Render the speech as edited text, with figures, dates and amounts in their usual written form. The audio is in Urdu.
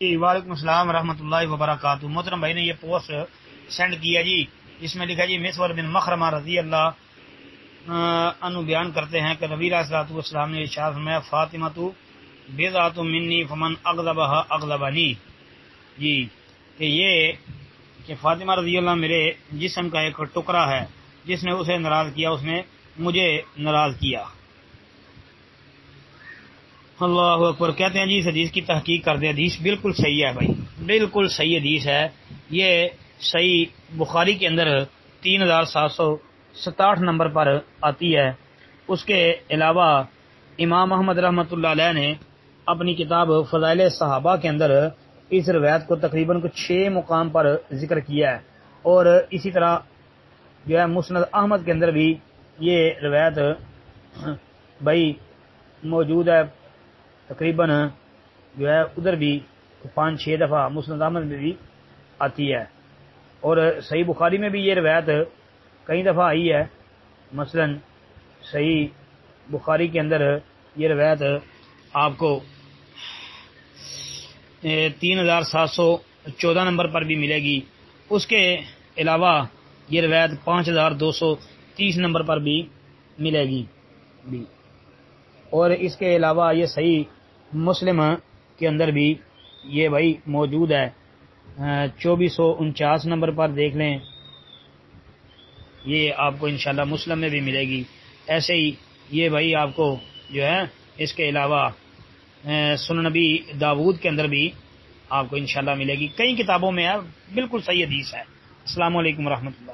وعلیکم السلام ورحمۃ اللہ وبرکاتہ۔ محترم بھائی نے یہ پوسٹ سینڈ کیا جی، اس میں لکھا جی مسور بن مخرمہ رضی اللہ عنہ بیان کرتے ہیں کہ نبی علیہ الصلوۃ والسلام نے ارشاد فرمایا فاطمہ تو بضعۃ منی فمن اغضبها اغضبنی، جی کہ یہ کہ فاطمہ رضی اللہ میرے جسم کا ایک ٹکڑا ہے، جس نے اسے ناراض کیا اس نے مجھے ناراض کیا۔ اللہ اکبر۔ کہتے ہیں جی اس حدیث کی تحقیق کر دے، حدیث بالکل صحیح ہے بھائی، بالکل صحیح حدیث ہے۔ یہ صحیح بخاری کے اندر 3767 نمبر پر آتی ہے۔ اس کے علاوہ امام احمد رحمۃ اللہ علیہ نے اپنی کتاب فضائل صحابہ کے اندر اس روایت کو تقریباً 6 مقام پر ذکر کیا ہے، اور اسی طرح جو ہے مسند احمد کے اندر بھی یہ روایت بھائی موجود ہے، تقریباً جو ہے ادھر بھی 5-6 دفعہ مسند احمد میں بھی آتی ہے، اور صحیح بخاری میں بھی یہ روایت کئی دفعہ آئی ہے۔ مثلا صحیح بخاری کے اندر یہ روایت آپ کو 3714 نمبر پر بھی ملے گی۔ اس کے علاوہ یہ روایت 5230 نمبر پر بھی ملے گی، اور اس کے علاوہ یہ صحیح مسلم کے اندر بھی یہ بھائی موجود ہے، 2449 نمبر پر دیکھ لیں، یہ آپ کو انشاءاللہ مسلم میں بھی ملے گی۔ ایسے ہی یہ بھائی آپ کو جو ہے اس کے علاوہ سنن نبی داود کے اندر بھی آپ کو انشاءاللہ ملے گی، کئی کتابوں میں ہے، بالکل صحیح حدیث ہے۔ السلام علیکم ورحمۃ اللہ۔